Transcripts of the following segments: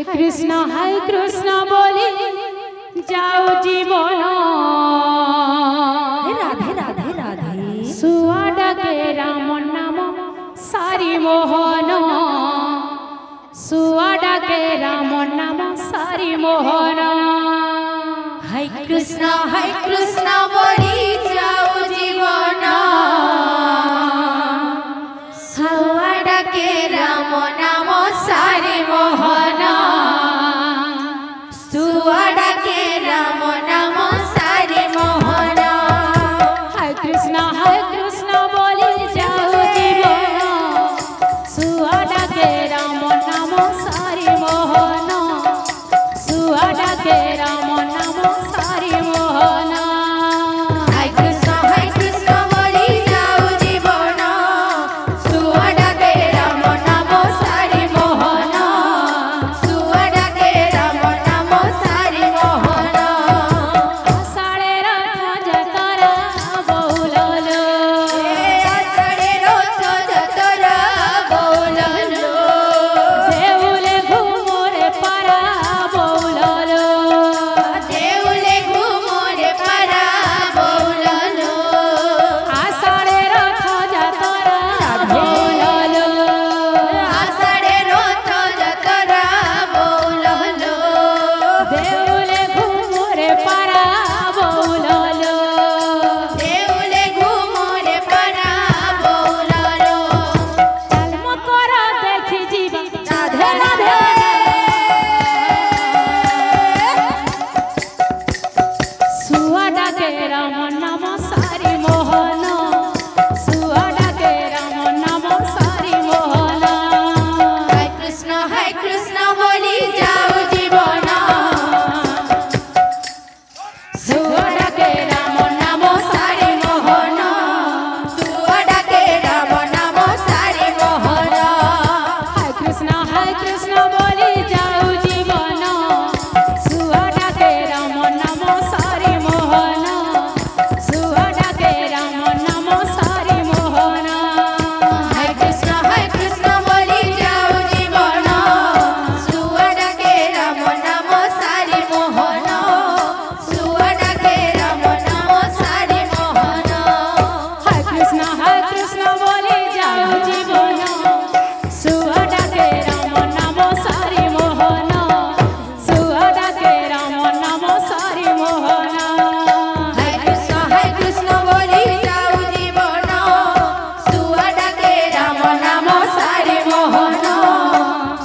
হায় কৃষ্ণ বলি যাও জীবন রাধে রাধে রাধে সুয়া ডাকে রাম নাম সারি মোহন সুয়া ডাকে রাম নাম সারি মোহন হায় কৃষ্ণ বলি যাও জীবন সুয়া ডাকে রাম নাম সারি মোহন সুয়া ডাকে রাম নাম সারি মোহন হায় কৃষ্ণ বলি যাও জীবন সুয়া ডাকে রাম নাম সারি মোহন সুয়া ডাকে রাম নাম সারি মোহন হায় কৃষ্ণ বলি যাও জীবন সুয়া ডাকে রাম নাম সারি মোহন সুয়া ডাকে রাম নাম সারি মোহন আষাঢ়ে রথ যাতরা বৌললো আষাঢ়ে রথ যাতরা বৌললো দেউলে ঘুমরে পারা বৌললো দেউলে ঘুমরে পারা বৌললো আষাঢ়ে রথ যাতরা বৌললো আষাঢ়ে রথ যাতরা বৌললো দেউলে ঘুমরে পারা বৌললো দেউলে ঘুমরে পারা বৌললো জন্ম কর দেখি জীবা রাধে রাধে সুয়া ডাকে রাম নাম সারি মোহন সুয়া ডাকে রাম নাম সারি মোহন হায় কৃষ্ণ বলি যাও জীবন সুয়া ডাকে রাম নাম সারি মোহন সুয়া ডাকে রাম নাম সারি মোহন হায় কৃষ্ণ বলি যাও জীবন সুয়া ডাকে রাম নাম সারি মোহন সুয়া ডাকে রাম নাম সারি মোহন হায় কৃষ্ণ বলি যাও জীবন সুয়া ডাকে রাম নাম সারি মোহন সুয়া ডাকে রাম নাম সারি মোহন হায় কৃষ্ণ বলি যাও জীবন সুয়া ডাকে রাম নাম সারি মোহন সুয়া ডাকে রাম নাম সারি মোহন হায় কৃষ্ণ বলি যাও জীবন সুয়া ডাকে রাম নাম সারি মোহন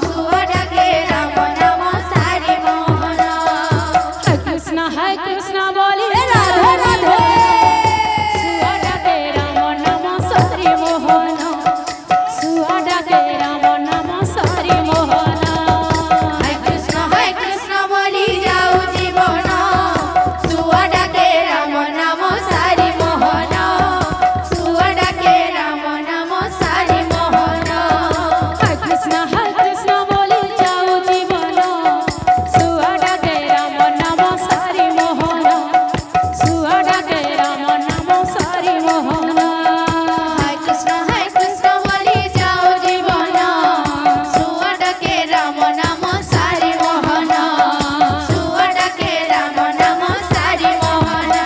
সুয়া ডাকে রাম নাম সারি মোহন হায় কৃষ্ণ বলি রাধে রাধে সুয়া ডাকে রাম নাম সারি মোহন সুয়া ডাকে রাম নাম সারি মোহন হায় কৃষ্ণ বলি যাও জীবন সুয়া ডাকে রাম নাম সারি মোহন সুয়া ডাকে রাম নাম সারি মোহন হায় কৃষ্ণ বলি যাও জীবন সুয়া ডাকে রাম নাম সারি মোহন সুয়া ডাকে রাম নাম সারি মোহন হায় কৃষ্ণ বলি যাও জীবন সুয়া ডাকে রাম নাম সারি মোহন সুয়া ডাকে রাম নাম সারি মোহন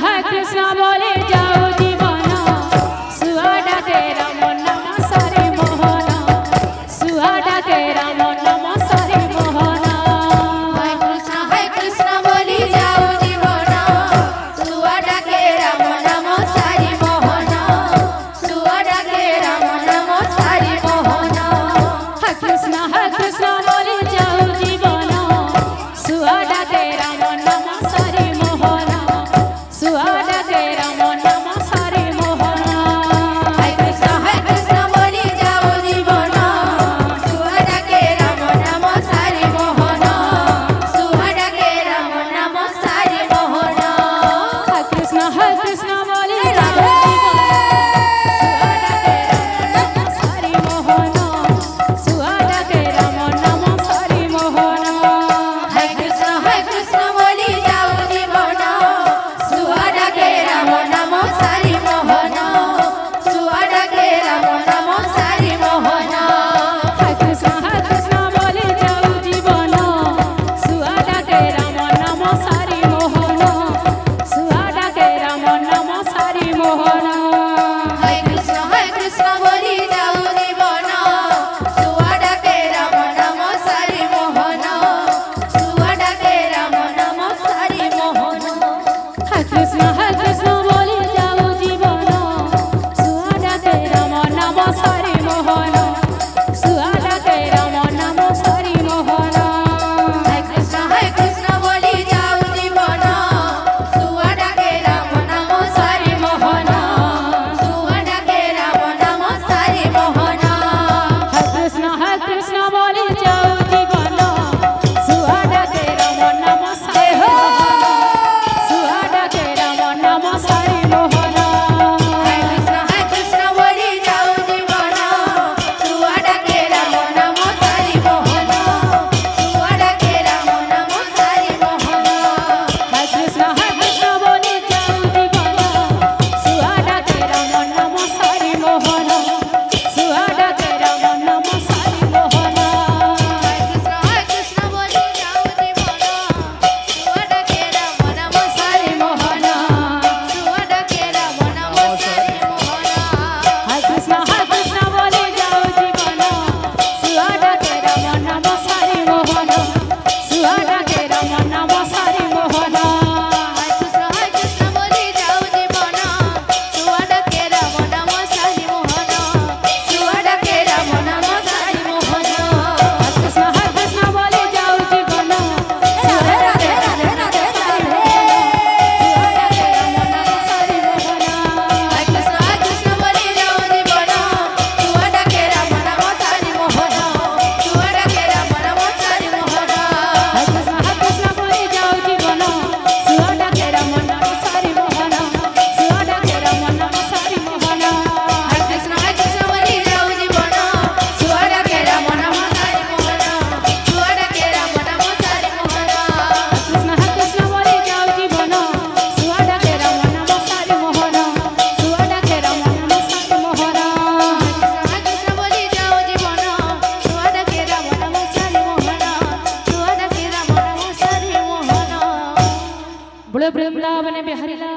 হায় কৃষ্ণ বলি যাও জীবন সুয়া ডাকে রাম নাম সারি মোহন সুয়া ডাকে রাম নাম সারি মোহন হায় কৃষ্ণ বলি যাও জীবন সুয়া ডাকে রাম নাম সারি মোহন সুয়া ডাকে রাম নাম সারি মোহন হায় কৃষ্ণ বলি যাও জীবন সুয়া ডাকে রাম নাম সারি মোহন সুয়া ডাকে রাম নাম সারি মোহন হায় কৃষ্ণ বলি যাও জীবন সুয়া ডাকে রাম নাম সারি মোহন সুয়া ডাকে রাম নাম সারি মোহন হায় কৃষ্ণ বলি যাও রাধে সুয়া ডাকে রাম নাম সারি মোহন সুয়া ডাকে রাম নাম সারি মোহন হায় কৃষ্ণ বলি वृंदावन बिहारी लाल